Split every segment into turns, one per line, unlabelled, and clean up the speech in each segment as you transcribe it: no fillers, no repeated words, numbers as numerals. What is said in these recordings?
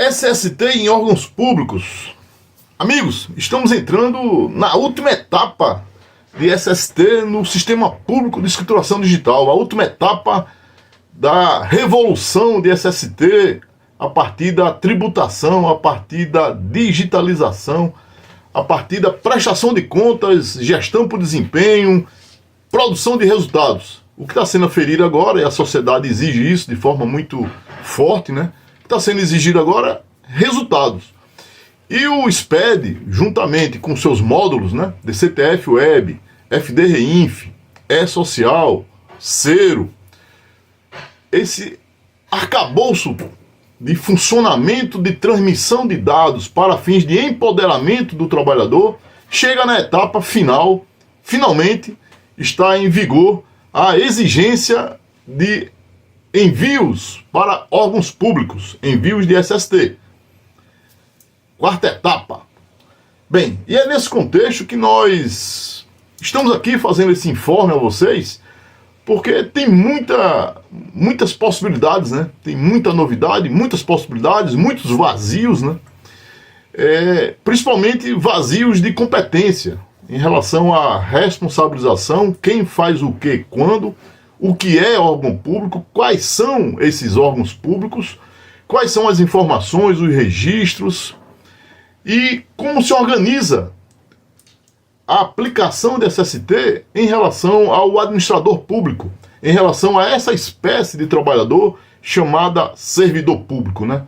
SST em órgãos públicos. Amigos, estamos entrando na última etapa de SST no sistema público de escrituração digital, a última etapa da revolução de SST a partir da tributação, a partir da digitalização, a partir da prestação de contas, gestão por desempenho, produção de resultados. O que está sendo aferido agora, e a sociedade exige isso de forma muito forte, né? O que está sendo exigido agora é resultados. E o SPED, juntamente com seus módulos, né, DCTF Web, FD Reinf, E-Social, Cero, esse arcabouço de funcionamento de transmissão de dados para fins de empoderamento do trabalhador, chega na etapa final, finalmente está em vigor a exigência de envios para órgãos públicos, envios de SST. Quarta etapa. Bem, e é nesse contexto que nós estamos aqui fazendo esse informe a vocês, porque tem muitas possibilidades, né? Tem muita novidade, muitas possibilidades, muitos vazios, né? Principalmente vazios de competência em relação à responsabilização, quem faz o que, quando, o que é órgão público, quais são esses órgãos públicos, quais são as informações, os registros e como se organiza a aplicação de SST em relação ao administrador público, em relação a essa espécie de trabalhador chamada servidor público, né?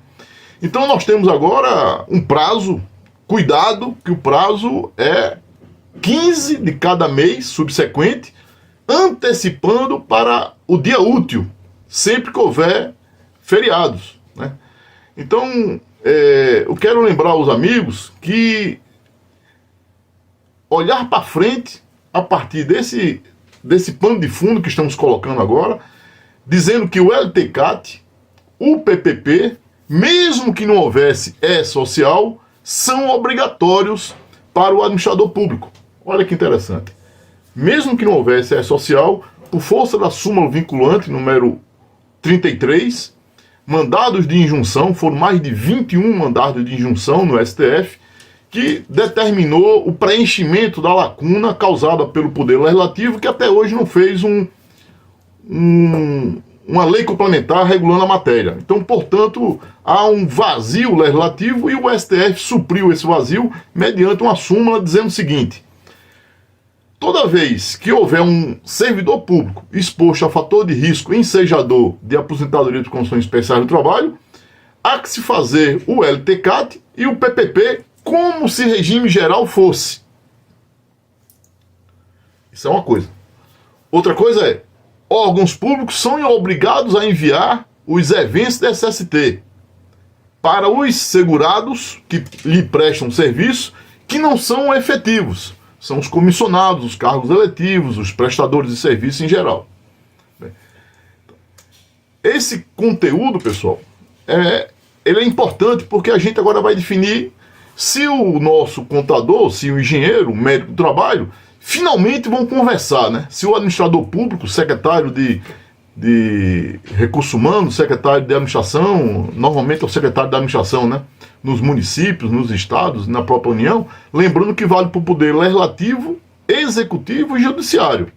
Então nós temos agora um prazo, cuidado que o prazo é 15 de cada mês subsequente, antecipando para o dia útil, sempre que houver feriados, né? Então, eu quero lembrar aos amigos que olhar para frente a partir desse pano de fundo que estamos colocando agora, dizendo que o LTCAT, o PPP, mesmo que não houvesse E-Social, são obrigatórios para o administrador público. Olha que interessante. Mesmo que não houvesse E-Social, por força da súmula vinculante número 33, mandados de injunção, foram mais de 21 mandados de injunção no STF, que determinou o preenchimento da lacuna causada pelo Poder Legislativo, que até hoje não fez uma lei complementar regulando a matéria. Então, portanto, há um vazio legislativo e o STF supriu esse vazio mediante uma súmula dizendo o seguinte: toda vez que houver um servidor público exposto a fator de risco ensejador de aposentadoria de condições especiais do trabalho, há que se fazer o LTCAT e o PPP como se regime geral fosse. Isso é uma coisa. Outra coisa é, órgãos públicos são obrigados a enviar os eventos da SST para os segurados que lhe prestam serviço que não são efetivos. São os comissionados, os cargos eletivos, os prestadores de serviço em geral. Esse conteúdo, pessoal, ele é importante porque a gente agora vai definir se o nosso contador, se o engenheiro, o médico do trabalho, finalmente vão conversar, né? Se o administrador público, secretário de recursos humanos, secretário de administração, normalmente é o secretário de administração, né? Nos municípios, nos estados, na própria União, lembrando que vale para o poder legislativo, executivo e judiciário.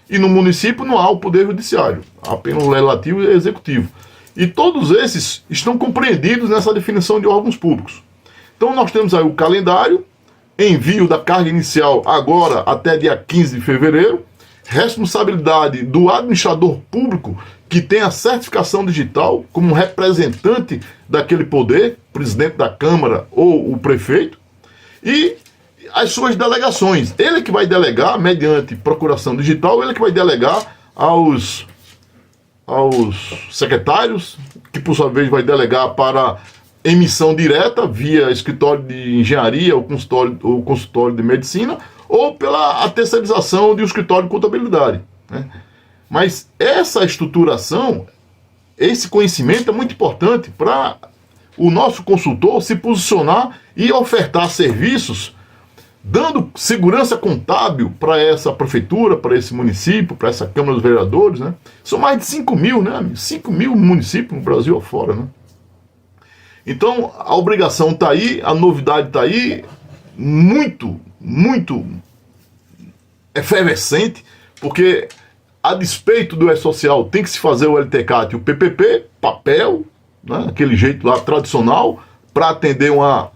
E no município não há o poder judiciário, há apenas o legislativo e o executivo. E todos esses estão compreendidos nessa definição de órgãos públicos. Então nós temos aí o calendário, envio da carga inicial agora até dia 15 de fevereiro, responsabilidade do administrador público que tem a certificação digital como representante daquele poder, presidente da Câmara ou o prefeito, e as suas delegações. Ele que vai delegar, mediante procuração digital, ele que vai delegar aos secretários, que por sua vez vai delegar para emissão direta via escritório de engenharia ou consultório de medicina, ou pela terceirização de um escritório de contabilidade, né? Mas essa estruturação, esse conhecimento é muito importante para o nosso consultor se posicionar e ofertar serviços, dando segurança contábil para essa prefeitura, para esse município, para essa Câmara dos Vereadores, né? São mais de 5 mil, né? 5 mil municípios no Brasil afora, né? Então, a obrigação está aí, a novidade está aí, muito efervescente, porque a despeito do E-Social tem que se fazer o LTCAT e o PPP, papel, né, aquele jeito lá tradicional, para atender uma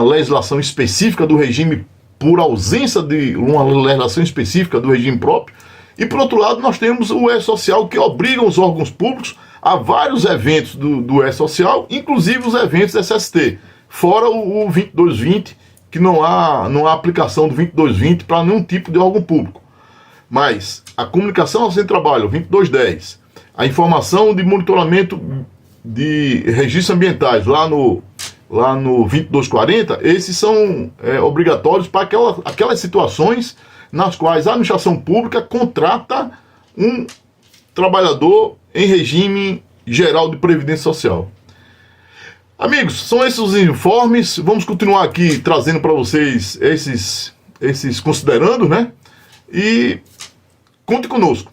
legislação específica do regime, por ausência de uma legislação específica do regime próprio. E por outro lado nós temos o E-Social, que obriga os órgãos públicos a vários eventos do E-Social, inclusive os eventos SST, fora o 2220, que não há aplicação do 2220 para nenhum tipo de órgão público. Mas a comunicação ao centro de trabalho, 2210, a informação de monitoramento de registros ambientais lá no 2240, esses são obrigatórios para aquelas situações nas quais a administração pública contrata um trabalhador em regime geral de previdência social. Amigos, são esses os informes. Vamos continuar aqui trazendo para vocês esses considerando, né? E conte conosco.